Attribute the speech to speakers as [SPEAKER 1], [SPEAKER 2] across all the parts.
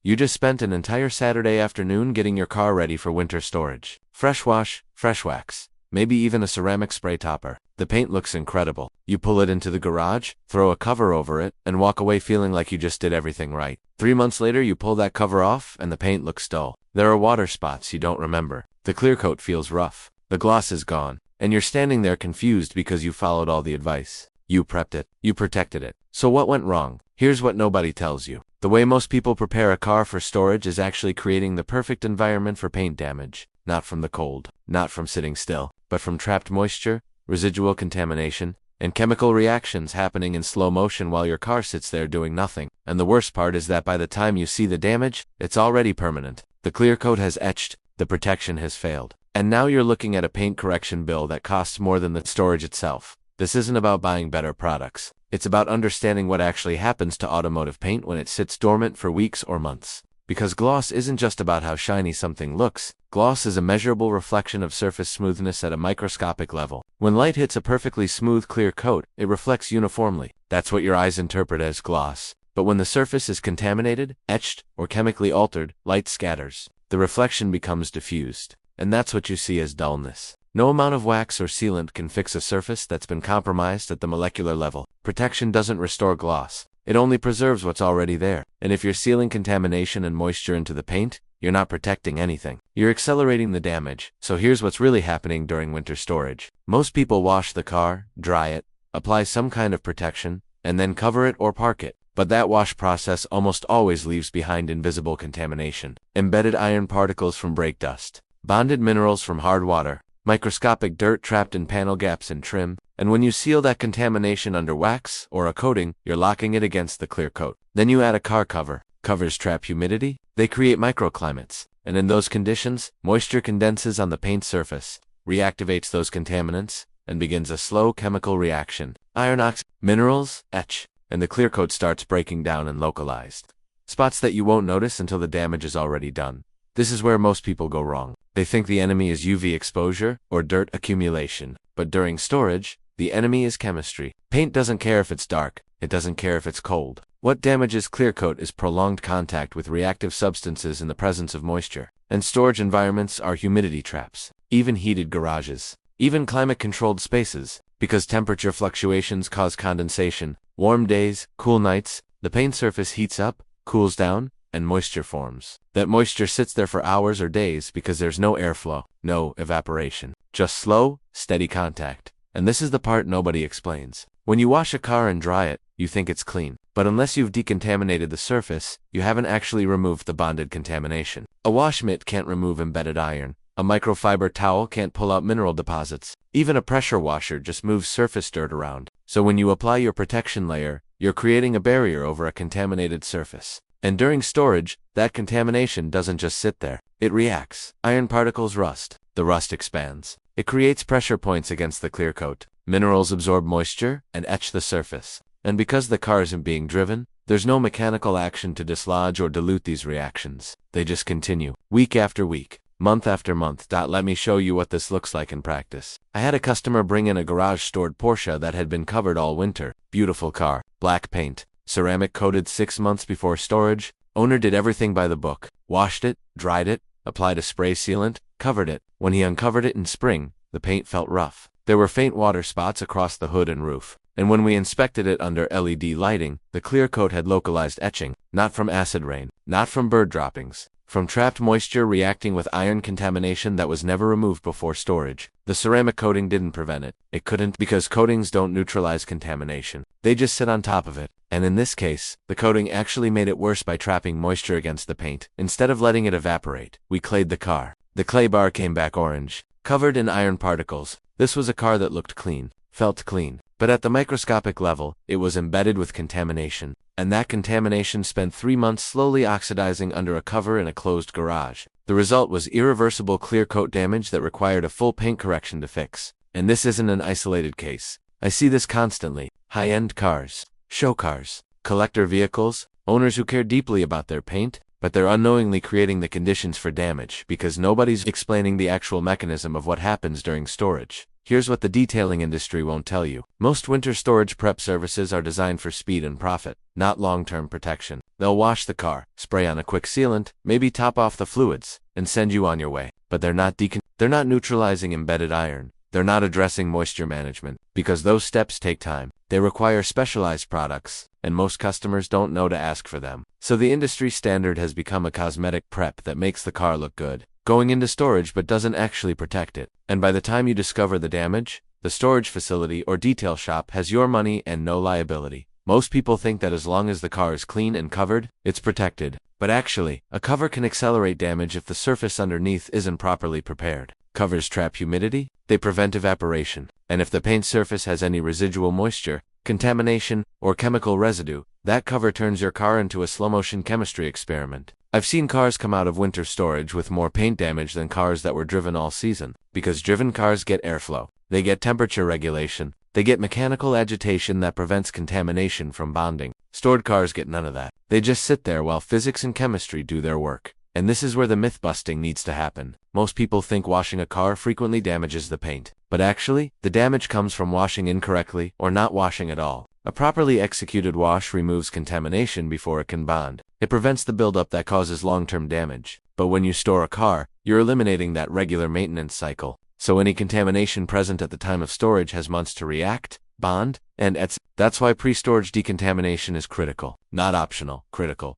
[SPEAKER 1] You just spent an entire Saturday afternoon getting your car ready for winter storage. Fresh wash, fresh wax, maybe even a ceramic spray topper. The paint looks incredible. You pull it into the garage, throw a cover over it, and walk away feeling like you just did everything right. 3 months later, you pull that cover off, and the paint looks dull. There are water spots you don't remember. The clear coat feels rough. The gloss is gone. And you're standing there confused because you followed all the advice. You prepped it. You protected it. So what went wrong? Here's what nobody tells you. The way most people prepare a car for storage is actually creating the perfect environment for paint damage. Not from the cold, not from sitting still, but from trapped moisture, residual contamination, and chemical reactions happening in slow motion while your car sits there doing nothing. And the worst part is that by the time you see the damage, it's already permanent. The clear coat has etched, the protection has failed. And now you're looking at a paint correction bill that costs more than the storage itself. This isn't about buying better products. It's about understanding what actually happens to automotive paint when it sits dormant for weeks or months. Because gloss isn't just about how shiny something looks. Gloss is a measurable reflection of surface smoothness at a microscopic level. When light hits a perfectly smooth clear coat, it reflects uniformly. That's what your eyes interpret as gloss. But when the surface is contaminated, etched, or chemically altered, light scatters. The reflection becomes diffused. And that's what you see as dullness. No amount of wax or sealant can fix a surface that's been compromised at the molecular level. Protection doesn't restore gloss. It only preserves what's already there. And if you're sealing contamination and moisture into the paint, you're not protecting anything. You're accelerating the damage. So here's what's really happening during winter storage. Most people wash the car, dry it, apply some kind of protection, and then cover it or park it. But that wash process almost always leaves behind invisible contamination. Embedded iron particles from brake dust. Bonded minerals from hard water, microscopic dirt trapped in panel gaps and trim, and when you seal that contamination under wax or a coating, you're locking it against the clear coat. Then you add a car cover. Covers trap humidity, they create microclimates, and in those conditions, moisture condenses on the paint surface, reactivates those contaminants, and begins a slow chemical reaction. Iron oxide, minerals, etch, and the clear coat starts breaking down and localized. Spots that you won't notice until the damage is already done. This is where most people go wrong. They think the enemy is UV exposure or dirt accumulation, but during storage, the enemy is chemistry. Paint doesn't care if it's dark, it doesn't care if it's cold. What damages clear coat is prolonged contact with reactive substances in the presence of moisture. And storage environments are humidity traps, even heated garages, even climate-controlled spaces, because temperature fluctuations cause condensation. Warm days, cool nights, the paint surface heats up, cools down, and moisture forms. That moisture sits there for hours or days because there's no airflow, no evaporation, just slow, steady contact. And this is the part nobody explains. When you wash a car and dry it, you think it's clean. But unless you've decontaminated the surface, you haven't actually removed the bonded contamination. A wash mitt can't remove embedded iron. A microfiber towel can't pull out mineral deposits. Even a pressure washer just moves surface dirt around. So when you apply your protection layer, you're creating a barrier over a contaminated surface. And during storage, that contamination doesn't just sit there. It reacts. Iron particles rust. The rust expands. It creates pressure points against the clear coat. Minerals absorb moisture and etch the surface. And because the car isn't being driven, there's no mechanical action to dislodge or dilute these reactions. They just continue, week after week, month after month. Let me show you what this looks like in practice. I had a customer bring in a garage-stored Porsche that had been covered all winter. Beautiful car, black paint, ceramic coated 6 months before storage. Owner did everything by the book. Washed it, dried it, applied a spray sealant, covered it. When he uncovered it in spring, the paint felt rough. There were faint water spots across the hood and roof. And when we inspected it under LED lighting, the clear coat had localized etching, not from acid rain, not from bird droppings, from trapped moisture reacting with iron contamination that was never removed before storage. The ceramic coating didn't prevent it. It couldn't because coatings don't neutralize contamination. They just sit on top of it. And in this case, the coating actually made it worse by trapping moisture against the paint. Instead of letting it evaporate, we clayed the car. The clay bar came back orange, covered in iron particles. This was a car that looked clean, felt clean. But at the microscopic level, it was embedded with contamination. And that contamination spent 3 months slowly oxidizing under a cover in a closed garage. The result was irreversible clear coat damage that required a full paint correction to fix. And this isn't an isolated case. I see this constantly. High-end cars, show cars, collector vehicles, owners who care deeply about their paint, but they're unknowingly creating the conditions for damage because nobody's explaining the actual mechanism of what happens during storage. Here's what the detailing industry won't tell you. Most winter storage prep services are designed for speed and profit, not long-term protection. They'll wash the car, spray on a quick sealant, maybe top off the fluids, and send you on your way. But they're not neutralizing embedded iron. They're not addressing moisture management, because those steps take time. They require specialized products, and most customers don't know to ask for them. So the industry standard has become a cosmetic prep that makes the car look good, going into storage but doesn't actually protect it. And by the time you discover the damage, the storage facility or detail shop has your money and no liability. Most people think that as long as the car is clean and covered, it's protected. But actually, a cover can accelerate damage if the surface underneath isn't properly prepared. Covers trap humidity, they prevent evaporation, and if the paint surface has any residual moisture, contamination, or chemical residue, that cover turns your car into a slow-motion chemistry experiment. I've seen cars come out of winter storage with more paint damage than cars that were driven all season, because driven cars get airflow, they get temperature regulation, they get mechanical agitation that prevents contamination from bonding. Stored cars get none of that. They just sit there while physics and chemistry do their work. And this is where the myth-busting needs to happen. Most people think washing a car frequently damages the paint. But actually, the damage comes from washing incorrectly or not washing at all. A properly executed wash removes contamination before it can bond. It prevents the buildup that causes long-term damage. But when you store a car, you're eliminating that regular maintenance cycle. So any contamination present at the time of storage has months to react, bond, and that's why pre-storage decontamination is critical, not optional, critical.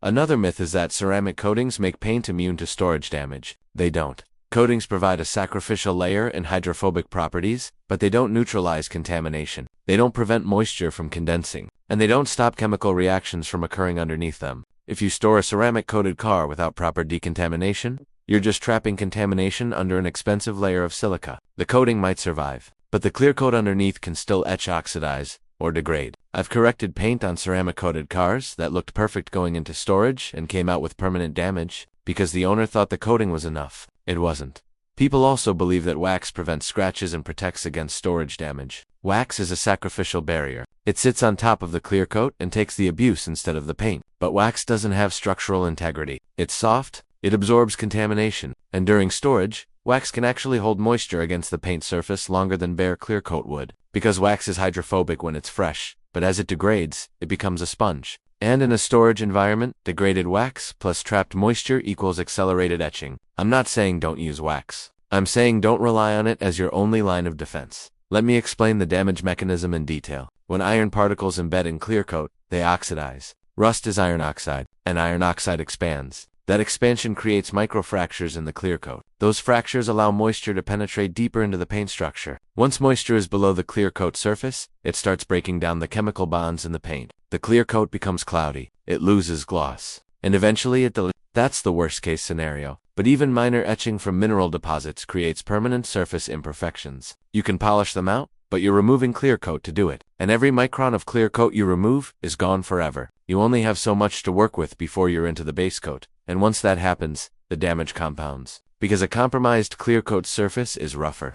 [SPEAKER 1] Another myth is that ceramic coatings make paint immune to storage damage. They don't. Coatings provide a sacrificial layer and hydrophobic properties, but they don't neutralize contamination. They don't prevent moisture from condensing, and they don't stop chemical reactions from occurring underneath them. If you store a ceramic-coated car without proper decontamination, you're just trapping contamination under an expensive layer of silica. The coating might survive, but the clear coat underneath can still etch, oxidize, or degrade. I've corrected paint on ceramic-coated cars that looked perfect going into storage and came out with permanent damage because the owner thought the coating was enough. It wasn't. People also believe that wax prevents scratches and protects against storage damage. Wax is a sacrificial barrier. It sits on top of the clear coat and takes the abuse instead of the paint. But wax doesn't have structural integrity. It's soft, it absorbs contamination, and during storage, wax can actually hold moisture against the paint surface longer than bare clear coat would. Because wax is hydrophobic when it's fresh, but as it degrades, it becomes a sponge. And in a storage environment, degraded wax plus trapped moisture equals accelerated etching. I'm not saying don't use wax. I'm saying don't rely on it as your only line of defense. Let me explain the damage mechanism in detail. When iron particles embed in clear coat, they oxidize. Rust is iron oxide, and iron oxide expands. That expansion creates microfractures in the clear coat. Those fractures allow moisture to penetrate deeper into the paint structure. Once moisture is below the clear coat surface, it starts breaking down the chemical bonds in the paint. The clear coat becomes cloudy, it loses gloss, and eventually That's the worst case scenario. But even minor etching from mineral deposits creates permanent surface imperfections. You can polish them out, but you're removing clear coat to do it. And every micron of clear coat you remove is gone forever. You only have so much to work with before you're into the base coat. And once that happens, the damage compounds. Because a compromised clear coat surface is rougher.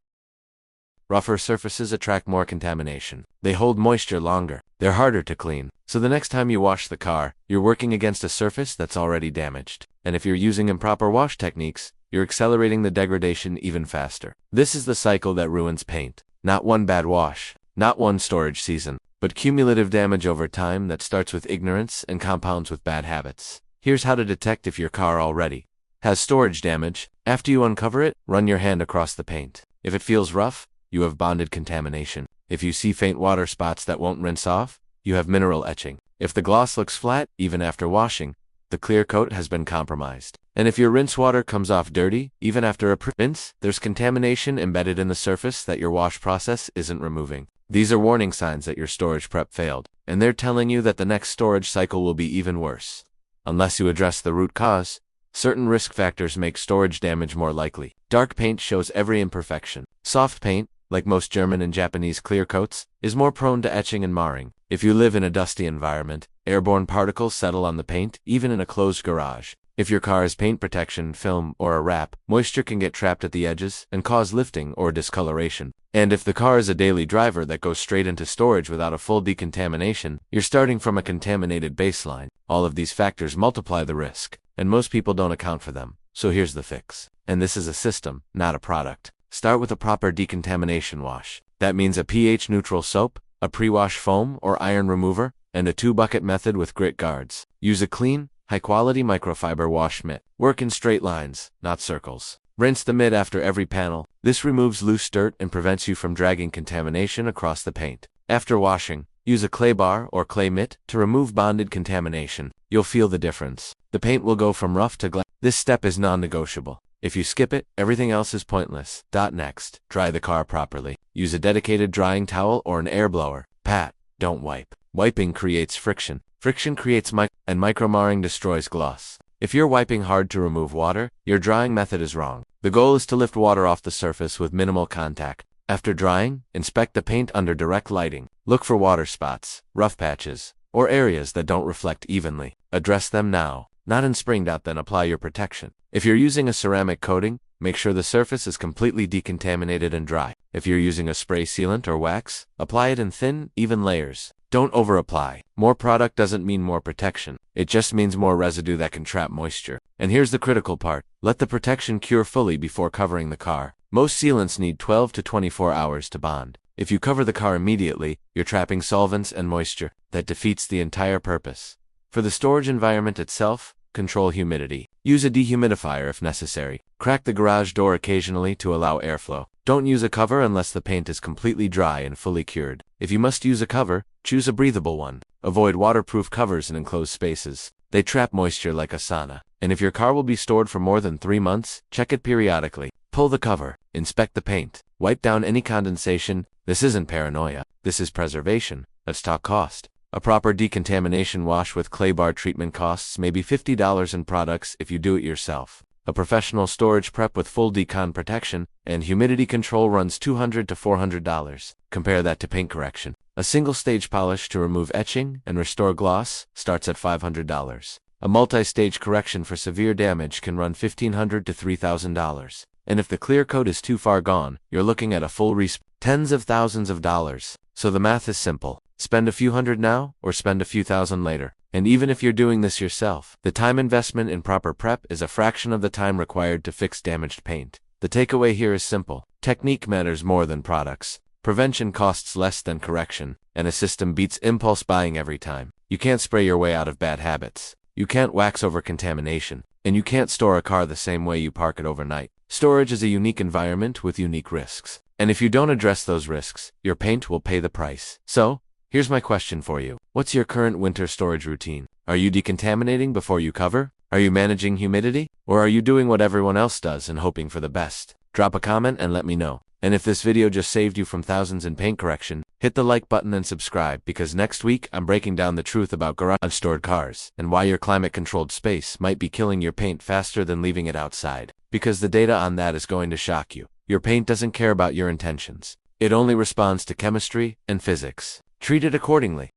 [SPEAKER 1] Rougher surfaces attract more contamination. They hold moisture longer. They're harder to clean. So the next time you wash the car, you're working against a surface that's already damaged. And if you're using improper wash techniques, you're accelerating the degradation even faster. This is the cycle that ruins paint. Not one bad wash, not one storage season, but cumulative damage over time that starts with ignorance and compounds with bad habits. Here's how to detect if your car already has storage damage. After you uncover it, run your hand across the paint. If it feels rough, you have bonded contamination. If you see faint water spots that won't rinse off, you have mineral etching. If the gloss looks flat, even after washing, the clear coat has been compromised. And if your rinse water comes off dirty, even after a rinse, there's contamination embedded in the surface that your wash process isn't removing. These are warning signs that your storage prep failed, and they're telling you that the next storage cycle will be even worse. Unless you address the root cause, certain risk factors make storage damage more likely. Dark paint shows every imperfection. Soft paint, like most German and Japanese clear coats, is more prone to etching and marring. If you live in a dusty environment, airborne particles settle on the paint, even in a closed garage. If your car has paint protection, film, or a wrap, moisture can get trapped at the edges and cause lifting or discoloration. And if the car is a daily driver that goes straight into storage without a full decontamination, you're starting from a contaminated baseline. All of these factors multiply the risk, and most people don't account for them. So here's the fix. And this is a system, not a product. Start with a proper decontamination wash. That means a pH-neutral soap, a pre-wash foam or iron remover, and a 2-bucket method with grit guards. Use a clean, high-quality microfiber wash mitt. Work in straight lines, not circles. Rinse the mitt after every panel. This removes loose dirt and prevents you from dragging contamination across the paint. After washing, use a clay bar or clay mitt to remove bonded contamination. You'll feel the difference. The paint will go from rough to glass. This step is non-negotiable. If you skip it, everything else is pointless. Next, dry the car properly. Use a dedicated drying towel or an air blower. Pat, don't wipe. Wiping creates friction. Friction creates micromarring destroys gloss. If you're wiping hard to remove water, your drying method is wrong. The goal is to lift water off the surface with minimal contact. After drying, inspect the paint under direct lighting. Look for water spots, rough patches, or areas that don't reflect evenly. Address them now, not in spring. Then apply your protection. If you're using a ceramic coating, make sure the surface is completely decontaminated and dry. If you're using a spray sealant or wax, apply it in thin, even layers. Don't over-apply. More product doesn't mean more protection. It just means more residue that can trap moisture. And here's the critical part. Let the protection cure fully before covering the car. Most sealants need 12 to 24 hours to bond. If you cover the car immediately, you're trapping solvents and moisture. That defeats the entire purpose. For the storage environment itself, control humidity. Use a dehumidifier if necessary. Crack the garage door occasionally to allow airflow. Don't use a cover unless the paint is completely dry and fully cured. If you must use a cover, choose a breathable one. Avoid waterproof covers in enclosed spaces. They trap moisture like a sauna. And if your car will be stored for more than 3 months, check it periodically. Pull the cover. Inspect the paint. Wipe down any condensation. This isn't paranoia. This is preservation. Let's talk cost. A proper decontamination wash with clay bar treatment costs maybe $50 in products if you do it yourself. A professional storage prep with full decon protection and humidity control runs $200 to $400. Compare that to paint correction. A single stage polish to remove etching and restore gloss starts at $500. A multi-stage correction for severe damage can run $1,500 to $3,000. And if the clear coat is too far gone, you're looking at a full tens of thousands of dollars. So the math is simple. Spend a few hundred now, or spend a few thousand later. And even if you're doing this yourself, the time investment in proper prep is a fraction of the time required to fix damaged paint. The takeaway here is simple. Technique matters more than products. Prevention costs less than correction, and a system beats impulse buying every time. You can't spray your way out of bad habits. You can't wax over contamination, and you can't store a car the same way you park it overnight. Storage is a unique environment with unique risks. And if you don't address those risks, your paint will pay the price. So, here's my question for you. What's your current winter storage routine? Are you decontaminating before you cover? Are you managing humidity? Or are you doing what everyone else does and hoping for the best? Drop a comment and let me know. And if this video just saved you from thousands in paint correction, hit the like button and subscribe, because next week I'm breaking down the truth about garage stored cars and why your climate-controlled space might be killing your paint faster than leaving it outside. Because the data on that is going to shock you. Your paint doesn't care about your intentions. It only responds to chemistry and physics. Treat it accordingly.